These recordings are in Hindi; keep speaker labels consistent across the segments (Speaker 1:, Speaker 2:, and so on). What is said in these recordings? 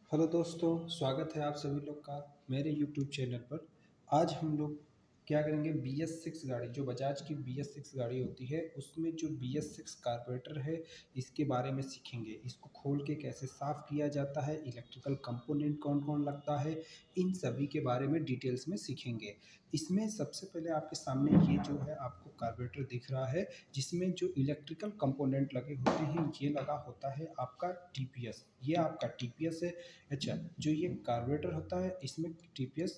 Speaker 1: हेलो दोस्तों, स्वागत है आप सभी लोग का मेरे यूट्यूब चैनल पर। आज हम लोग क्या करेंगे, BS6 गाड़ी, जो बजाज की BS6 गाड़ी होती है उसमें जो BS6 कार्बोरेटर है इसके बारे में सीखेंगे। इसको खोल के कैसे साफ़ किया जाता है, इलेक्ट्रिकल कंपोनेंट कौन कौन लगता है, इन सभी के बारे में डिटेल्स में सीखेंगे। इसमें सबसे पहले आपके सामने ये जो है आपको कार्बोरेटर दिख रहा है, जिसमें जो इलेक्ट्रिकल कंपोनेंट लगे होते हैं ये लगा होता है आपका TPS। ये आपका TPS है। अच्छा, जो ये कार्बोरेटर होता है इसमें TPS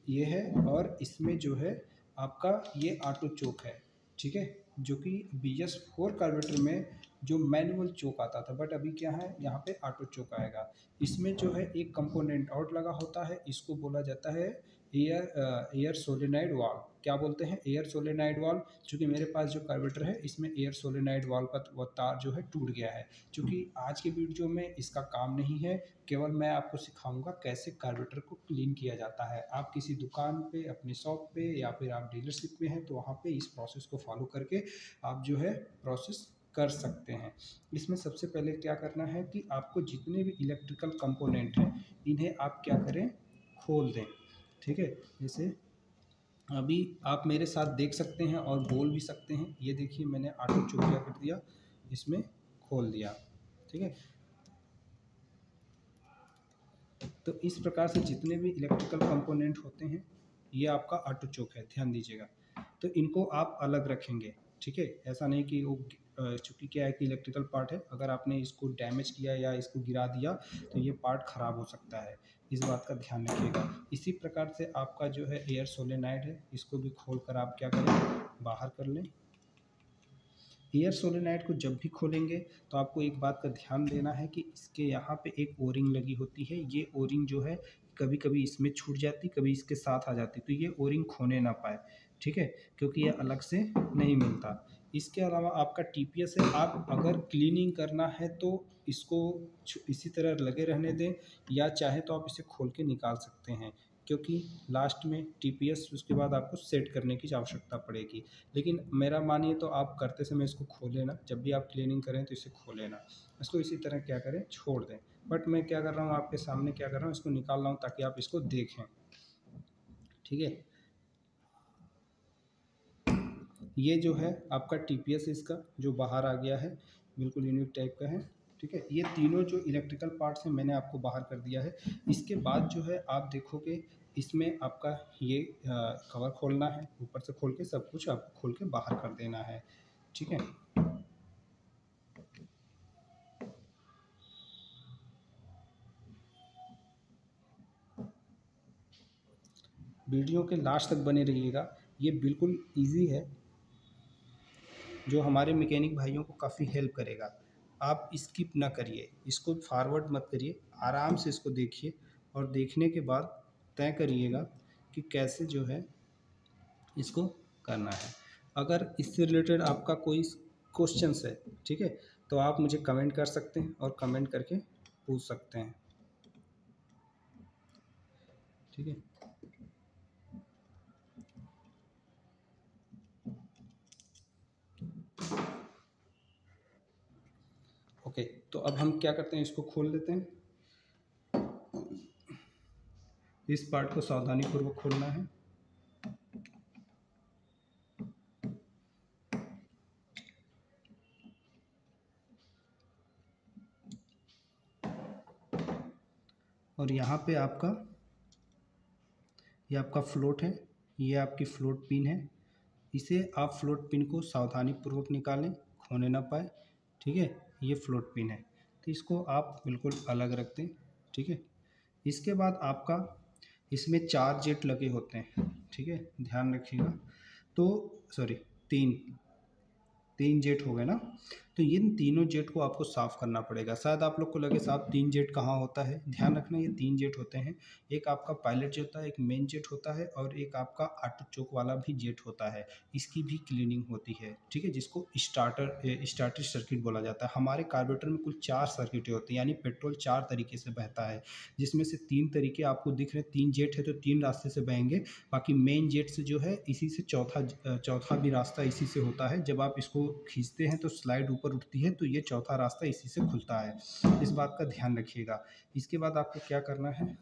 Speaker 1: ये है, और इसमें जो है आपका ये ऑटो चोक है। ठीक है, जो कि BS4 कार्बोरेटर में जो मैनुअल चोक आता था, बट अभी क्या है यहाँ पे ऑटो चोक आएगा। इसमें जो है एक कंपोनेंट और लगा होता है, इसको बोला जाता है एयर सोलेनाइड वाल्व। क्या बोलते हैं? Air solenoid valve. चूँकि मेरे पास जो कार्बोरेटर है इसमें एयर सोलेनाइड वाल्व का वो तार जो है टूट गया है। चूँकि आज के वीडियो में इसका काम नहीं है, केवल मैं आपको सिखाऊंगा कैसे कार्बोरेटर को क्लीन किया जाता है। आप किसी दुकान पे, अपनी शॉप पे, या फिर आप डीलरशिप में हैं तो वहाँ पे इस प्रोसेस को फॉलो करके आप जो है प्रोसेस कर सकते हैं। इसमें सबसे पहले क्या करना है कि आपको जितने भी इलेक्ट्रिकल कंपोनेंट हैं इन्हें आप क्या करें, खोल दें। ठीक है, जैसे अभी आप मेरे साथ देख सकते हैं और बोल भी सकते हैं। ये देखिए, मैंने ऑटो चोक क्या कर दिया, इसमें खोल दिया। ठीक है, तो इस प्रकार से जितने भी इलेक्ट्रिकल कंपोनेंट होते हैं ये आपका ऑटो चोक है, ध्यान दीजिएगा। तो इनको आप अलग रखेंगे। ठीक है, ऐसा नहीं कि वो चूँकि क्या है कि इलेक्ट्रिकल पार्ट है, अगर आपने इसको डैमेज किया या इसको गिरा दिया तो ये पार्ट ख़राब हो सकता है, इस बात का ध्यान रखिएगा। इसी प्रकार से आपका जो है एयर सोलेनाइड है, इसको भी खोल कर आप क्या करें, बाहर कर लें। एयर सोलेनाइड को जब भी खोलेंगे तो आपको एक बात का ध्यान देना है कि इसके यहाँ पे एक ओरिंग लगी होती है। ये ओरिंग जो है कभी कभी इसमें छूट जाती, कभी इसके साथ आ जाती, तो ये ओरिंग खोने ना पाए। ठीक है, क्योंकि ये अलग से नहीं मिलता। इसके अलावा आपका TPS है, आप अगर क्लीनिंग करना है तो इसको इसी तरह लगे रहने दें, या चाहे तो आप इसे खोल के निकाल सकते हैं, क्योंकि लास्ट में TPS उसके बाद आपको सेट करने की आवश्यकता पड़ेगी। लेकिन मेरा मानिए तो आप करते समय इसको खोलें ना, जब भी आप क्लीनिंग करें तो इसे खोलें ना, इसको इसी तरह क्या करें, छोड़ दें। बट मैं क्या कर रहा हूँ, आपके सामने क्या कर रहा हूँ, इसको निकाल रहा हूँ ताकि आप इसको देखें। ठीक है, ये जो है आपका TPS इसका जो बाहर आ गया है, बिल्कुल यूनिक टाइप का है। ठीक है, ये तीनों जो इलेक्ट्रिकल पार्ट्स हैं मैंने आपको बाहर कर दिया है। इसके बाद जो है आप देखोगे इसमें आपका ये कवर खोलना है, ऊपर से खोल के सब कुछ आपको खोल के बाहर कर देना है। ठीक है, वीडियो के लास्ट तक बने रहिएगा, ये बिल्कुल ईजी है, जो हमारे मैकेनिक भाइयों को काफ़ी हेल्प करेगा। आप स्किप ना करिए, इसको फॉरवर्ड मत करिए, आराम से इसको देखिए, और देखने के बाद तय करिएगा कि कैसे जो है इसको करना है। अगर इससे रिलेटेड आपका कोई क्वेश्चंस है, ठीक है, तो आप मुझे कमेंट कर सकते हैं और कमेंट करके पूछ सकते हैं। ठीक है, ओके, तो अब हम क्या करते हैं, इसको खोल लेते हैं। इस पार्ट को सावधानी पूर्वक खोलना है। और यहाँ पे आपका ये आपका फ्लोट है, ये आपकी फ्लोट पिन है। इसे आप फ्लोट पिन को सावधानी पूर्वक निकालें, खोने ना पाए। ठीक है, ये फ्लोट पिन है, तो इसको आप बिल्कुल अलग रख दें। ठीक है, इसके बाद आपका इसमें 4 जेट लगे होते हैं। ठीक है, ध्यान रखिएगा। तो सॉरी, 3 जेट हो गए ना, तो इन तीनों जेट को आपको साफ़ करना पड़ेगा। शायद आप लोग को लगे साहब 3 जेट कहाँ होता है, ध्यान रखना, ये 3 जेट होते हैं। एक आपका पायलट जेट होता है, एक मेन जेट होता है, और एक आपका ऑटो चोक वाला भी जेट होता है। इसकी भी क्लीनिंग होती है। ठीक है, जिसको स्टार्टर सर्किट बोला जाता है। हमारे कार्बोरेटर में कुल 4 सर्किटें होती हैं, यानी पेट्रोल 4 तरीके से बहता है, जिसमें से 3 तरीके आपको दिख रहे हैं। 3 जेट है तो 3 रास्ते से बहेंगे। बाकी मेन जेट से जो है इसी से चौथा भी रास्ता इसी से होता है। जब आप इसको खींचते हैं तो स्लाइड ऊपर ऊपर उठती है तो ये चौथा रास्ता इसी से खुलता है, इस बात का ध्यान रखिएगा। इसके बाद आपको क्या करना है,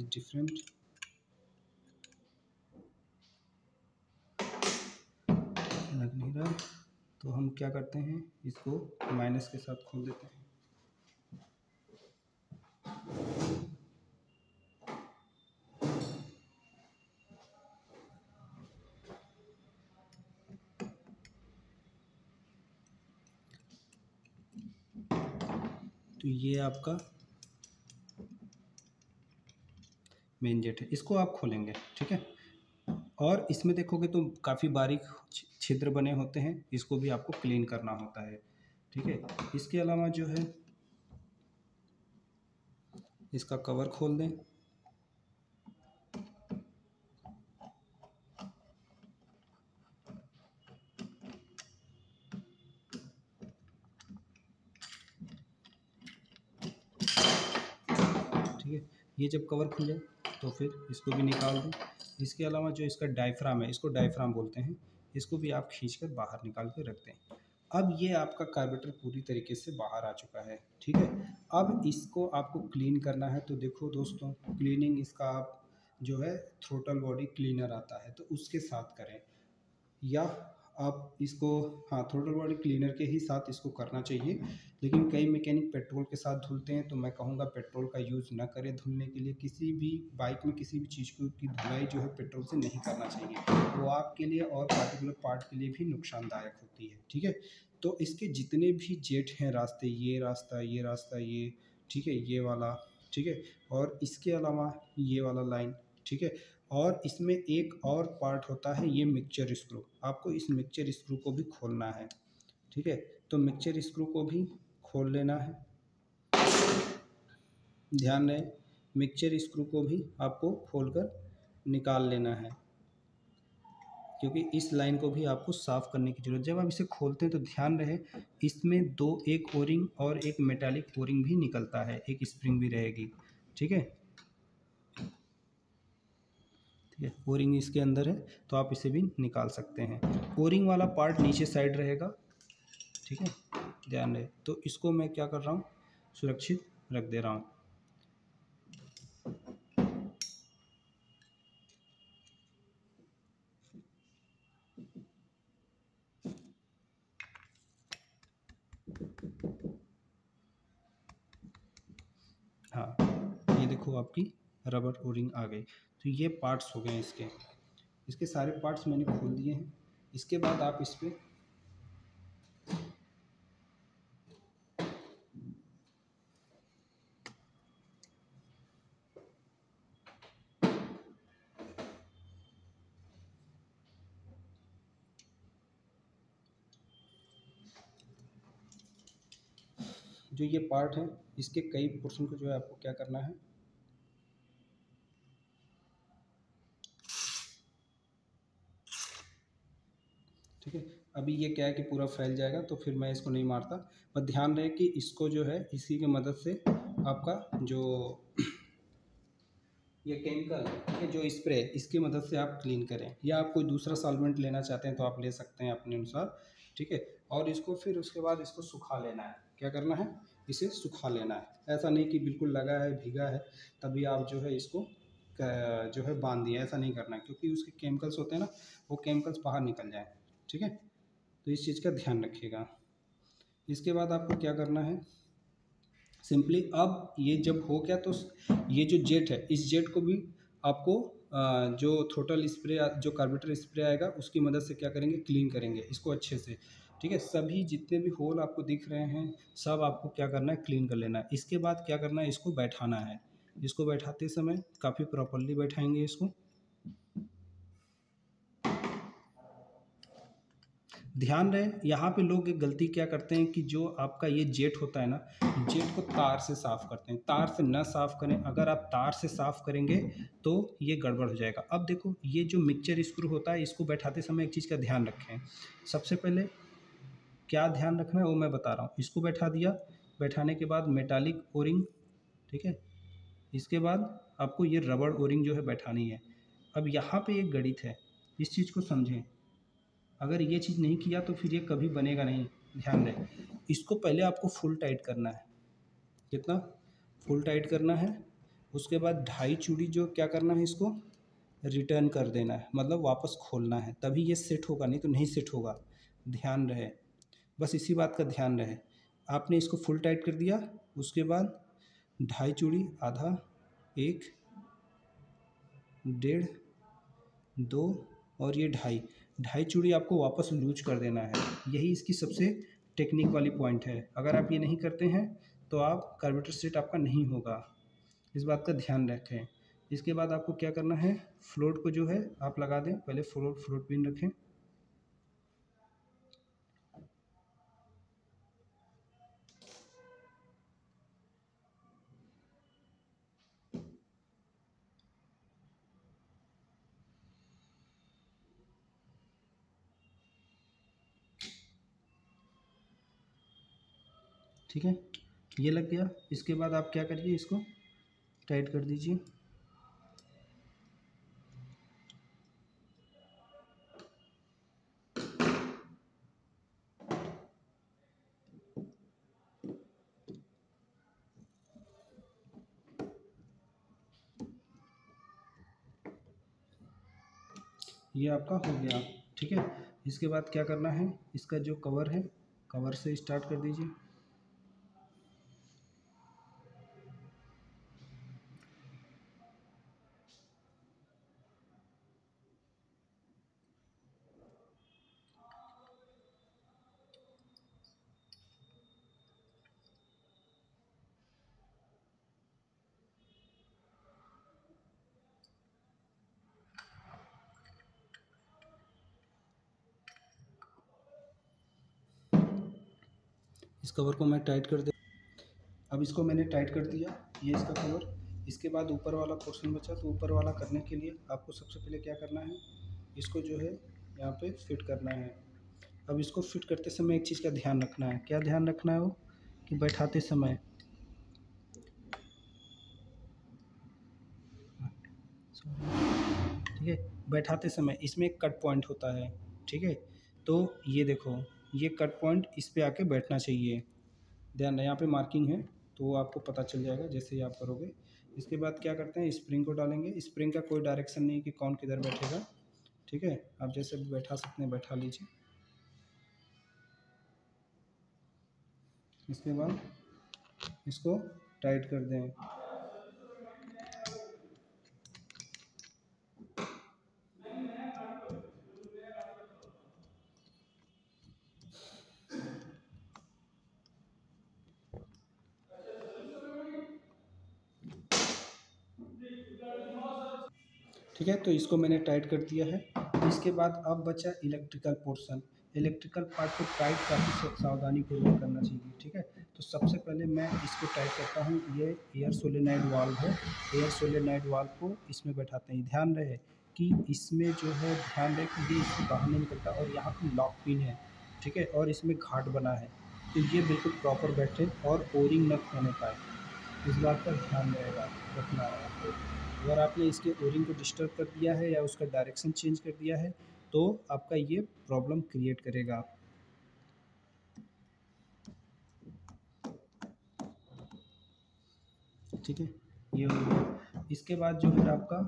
Speaker 1: डिफरेंट लग नहीं रहा, तो हम क्या करते हैं, इसको माइनस के साथ खोल देते हैं। तो ये आपका मेन जेट है, इसको आप खोलेंगे, ठीक है। और इसमें देखोगे तो काफ़ी बारीक छिद्र बने होते हैं, इसको भी आपको क्लीन करना होता है, ठीक है। इसके अलावा जो है इसका कवर खोल दें, ठीक है। ये जब कवर खुले तो फिर इसको भी निकाल दें। इसके अलावा जो इसका डायफ्राम है, इसको डायफ्राम बोलते हैं, इसको भी आप खींचकर बाहर निकाल के रख दें। अब ये आपका कार्बोरेटर पूरी तरीके से बाहर आ चुका है, ठीक है। अब इसको आपको क्लीन करना है, तो देखो दोस्तों, क्लीनिंग इसका आप जो है थ्रोटल बॉडी क्लीनर आता है तो उसके साथ करें, या आप इसको, हाँ, थ्रोटल बॉडी क्लीनर के ही साथ इसको करना चाहिए। लेकिन कई मैकेनिक पेट्रोल के साथ धुलते हैं, तो मैं कहूँगा पेट्रोल का यूज़ ना करें धुलने के लिए। किसी भी बाइक में किसी भी चीज़ की धुलाई जो है पेट्रोल से नहीं करना चाहिए, वो आपके लिए और पार्टिकुलर पार्ट के लिए भी नुकसानदायक होती है, ठीक है। तो इसके जितने भी जेट हैं रास्ते, ये रास्ता, ये रास्ता, ये, ठीक है, ये वाला, ठीक है, और इसके अलावा ये वाला लाइन, ठीक है। और इसमें एक और पार्ट होता है, ये मिक्सचर स्क्रू, आपको इस मिक्सचर स्क्रू को भी खोलना है, ठीक है। तो मिक्सचर स्क्रू को भी खोल लेना है, ध्यान रहे मिक्सचर स्क्रू को भी आपको खोलकर निकाल लेना है, क्योंकि इस लाइन को भी आपको साफ़ करने की ज़रूरत है। जब आप इसे खोलते हैं तो ध्यान रहे इसमें एक ओरिंग और एक मेटालिक ओरिंग भी निकलता है, एक स्प्रिंग भी रहेगी, ठीक है। ठीक है, ओरिंग इसके अंदर है तो आप इसे भी निकाल सकते हैं। ओरिंग वाला पार्ट नीचे साइड रहेगा, ठीक है, ध्यान रहे। तो इसको मैं क्या कर रहा हूँ, सुरक्षित रख दे रहा हूँ। हाँ, ये देखो आपकी रबर ओरिंग आ गई। तो ये पार्ट्स हो गए इसके सारे पार्ट्स मैंने खोल दिए हैं। इसके बाद आप इस पर जो ये पार्ट है, इसके कई पोर्शन को जो है आपको क्या करना है, ठीक है। अभी ये क्या है कि पूरा फैल जाएगा तो फिर मैं इसको नहीं मारता, पर ध्यान रहे कि इसको जो है इसी की मदद से आपका जो ये केमिकल है, जो स्प्रे, इसकी मदद से आप क्लीन करें, या आप कोई दूसरा सॉल्वेंट लेना चाहते हैं तो आप ले सकते हैं अपने अनुसार, ठीक है। और इसको फिर उसके बाद इसको सुखा लेना है। क्या करना है, इसे सुखा लेना है। ऐसा नहीं कि बिल्कुल लगा है, भीगा है, तभी आप जो है इसको जो है बांध दिए, ऐसा नहीं करना है, क्योंकि उसके केमिकल्स होते हैं ना, वो केमिकल्स बाहर निकल जाए, ठीक है। तो इस चीज़ का ध्यान रखिएगा। इसके बाद आपको क्या करना है, सिंपली अब ये जब हो गया तो ये जो जेट है, इस जेट को भी आपको जो थ्रोटल स्प्रे, जो कार्बोरेटर स्प्रे आएगा उसकी मदद से क्या करेंगे, क्लीन करेंगे इसको अच्छे से, ठीक है। सभी जितने भी होल आपको दिख रहे हैं सब आपको क्या करना है, क्लीन कर लेना है। इसके बाद क्या करना है, इसको बैठाना है। इसको बैठाते समय काफ़ी प्रॉपरली बैठाएंगे इसको। ध्यान रहे यहाँ पे लोग एक गलती क्या करते हैं कि जो आपका ये जेट होता है ना, जेट को तार से साफ़ करते हैं। तार से ना साफ़ करें, अगर आप तार से साफ़ करेंगे तो ये गड़बड़ हो जाएगा। अब देखो ये जो मिक्सचर स्क्रू होता है, इसको बैठाते समय एक चीज़ का ध्यान रखें। सबसे पहले क्या ध्यान रखना है वो मैं बता रहा हूँ। इसको बैठा दिया, बैठाने के बाद मेटालिक ओरिंग, ठीक है, इसके बाद आपको ये रबड़ ओरिंग जो है बैठानी है। अब यहाँ पे एक गणित है, इस चीज़ को समझें। अगर ये चीज़ नहीं किया तो फिर ये कभी बनेगा नहीं, ध्यान दें। इसको पहले आपको फुल टाइट करना है। कितना? फुल टाइट करना है। उसके बाद ढाई चूड़ी जो क्या करना है, इसको रिटर्न कर देना है, मतलब वापस खोलना है, तभी ये सेट होगा, नहीं तो नहीं सेट होगा। ध्यान रहे, बस इसी बात का ध्यान रहे। आपने इसको फुल टाइट कर दिया, उसके बाद ढाई चूड़ी, आधा, एक, डेढ़, दो और ये ढाई, ढाई चूड़ी आपको वापस लूज कर देना है। यही इसकी सबसे टेक्निक वाली पॉइंट है। अगर आप ये नहीं करते हैं तो आप कार्बोरेटर सेट आपका नहीं होगा, इस बात का ध्यान रखें। इसके बाद आपको क्या करना है, फ्लोट को जो है आप लगा दें। पहले फ्लोट पिन रखें। ठीक है, ये लग गया। इसके बाद आप क्या करिए, इसको टाइट कर दीजिए। ये आपका हो गया। ठीक है, इसके बाद क्या करना है, इसका जो कवर है, कवर से स्टार्ट कर दीजिए। इस कवर को मैं टाइट कर दे। अब इसको मैंने टाइट कर दिया, ये इसका कवर। इसके बाद ऊपर वाला पोर्शन बचा, तो ऊपर वाला करने के लिए आपको सबसे पहले क्या करना है, इसको जो है यहाँ पे फिट करना है। अब इसको फिट करते समय एक चीज़ का ध्यान रखना है। क्या ध्यान रखना है? वो कि बैठाते समय ठीक है, बैठाते समय इसमें एक कट पॉइंट होता है। ठीक है, तो ये देखो, ये कट पॉइंट इस पे आके बैठना चाहिए। ध्यान रहे, यहाँ पे मार्किंग है, तो वो आपको पता चल जाएगा जैसे ही आप करोगे। इसके बाद क्या करते हैं, स्प्रिंग को डालेंगे। स्प्रिंग का कोई डायरेक्शन नहीं कि कौन किधर बैठेगा। ठीक है, आप जैसे भी बैठा सकते हैं बैठा लीजिए। इसके बाद इसको टाइट कर दें। ठीक है, तो इसको मैंने टाइट कर दिया है। इसके बाद अब बचा इलेक्ट्रिकल पोर्शन। इलेक्ट्रिकल पार्ट को टाइट काफ़ी सावधानी पूर्वक करना चाहिए। ठीक है, तो सबसे पहले मैं इसको टाइट करता हूँ। ये एयर सोलेनाइड वाल्व है, एयर सोलेनाइड वाल्व को इसमें बैठाते हैं। ध्यान रहे कि इसमें जो है, ध्यान रहे कि ये इससे बाहर नहीं निकलता, और यहाँ पर लॉक पिन है। ठीक है, और इसमें घाट बना है, तो ये बिल्कुल प्रॉपर बैठे और ओरिंग न खोने पाए, इस बात का ध्यान रहेगा, रखना है आपको। अगर आपने इसके ओरिंग को डिस्टर्ब कर दिया है या उसका डायरेक्शन चेंज कर दिया है तो आपका ये प्रॉब्लम क्रिएट करेगा। ठीक है, ये हो गया। इसके बाद जो है आपका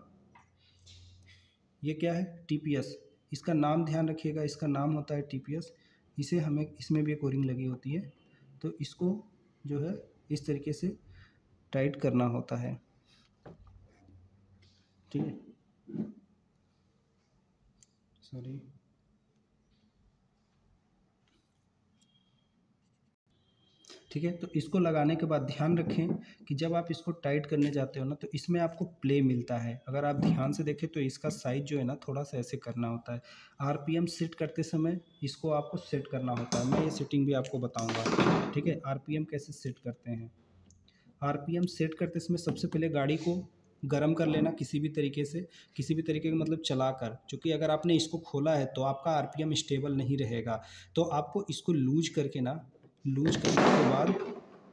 Speaker 1: ये क्या है, टीपीएस। इसका नाम ध्यान रखिएगा, इसका नाम होता है टीपीएस। इसे हमें, इसमें भी एक ओरिंग लगी होती है, तो इसको जो है इस तरीके से टाइट करना होता है। ठीक है, सॉरी। ठीक है, तो इसको लगाने के बाद ध्यान रखें कि जब आप इसको टाइट करने जाते हो ना, तो इसमें आपको प्ले मिलता है। अगर आप ध्यान से देखें तो इसका साइज जो है ना, थोड़ा सा ऐसे करना होता है। आरपीएम सेट करते समय इसको आपको सेट करना होता है। मैं ये सेटिंग भी आपको बताऊंगा। ठीक है, आरपीएम कैसे सेट करते हैं। आरपीएम सेट करते समय सबसे पहले गाड़ी को गर्म कर लेना, किसी भी तरीके से, किसी भी तरीके का मतलब चलाकर, क्योंकि अगर आपने इसको खोला है तो आपका आरपीएम स्टेबल नहीं रहेगा। तो आपको इसको लूज करके ना, लूज करने के बाद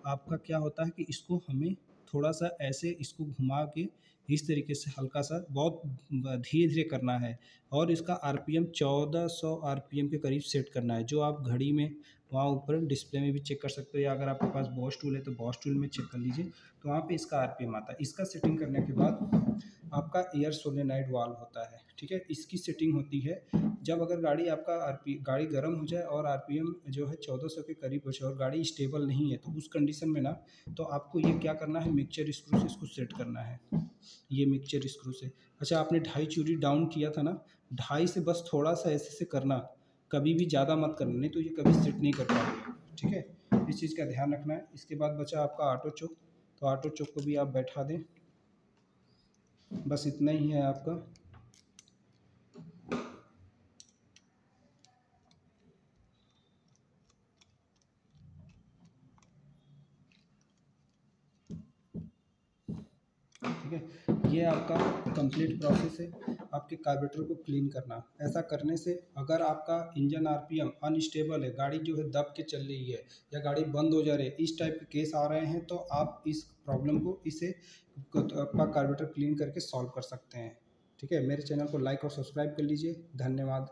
Speaker 1: आपका क्या होता है कि इसको हमें थोड़ा सा ऐसे इसको घुमा के इस तरीके से हल्का सा बहुत धीरे धीरे करना है और इसका आरपीएम 1400 आरपीएम के करीब सेट करना है, जो आप घड़ी में वहाँ ऊपर डिस्प्ले में भी चेक कर सकते हो, या अगर आपके पास बॉस टूल है तो बॉस टूल में चेक कर लीजिए, तो वहाँ पे इसका आरपीएम आता है। इसका सेटिंग करने के बाद आपका एयर सोलेनाइड वाल्व होता है, ठीक है। इसकी सेटिंग होती है जब अगर गाड़ी आपका गाड़ी गर्म हो जाए और आरपीएम जो है 1400 के करीब हो जाए और गाड़ी स्टेबल नहीं है, तो उस कंडीशन में ना तो आपको ये क्या करना है, मिक्सचर स्क्रू से इसको सेट करना है, ये मिक्सचर स्क्रू से। अच्छा, आपने 2.5 चूड़ी डाउन किया था ना, 2.5 से बस थोड़ा सा ऐसे से करना, कभी भी ज़्यादा मत करना, नहीं तो ये कभी सेट नहीं कर पाएंगे, ठीक है। इस चीज़ का ध्यान रखना है। इसके बाद बचा आपका ऑटो चोक, तो ऑटो चोक को भी आप बैठा दें, बस इतना ही है आपका। ठीक है, ये आपका कंप्लीट प्रोसेस है आपके कार्बोरेटर को क्लीन करना। ऐसा करने से अगर आपका इंजन आरपीएम अनस्टेबल है, गाड़ी जो है दब के चल रही है या गाड़ी बंद हो जा रही है, इस टाइप के केस आ रहे हैं, तो आप इस प्रॉब्लम को आपका कार्बोरेटर क्लीन करके सॉल्व कर सकते हैं। ठीक है, मेरे चैनल को लाइक और सब्सक्राइब कर लीजिए। धन्यवाद।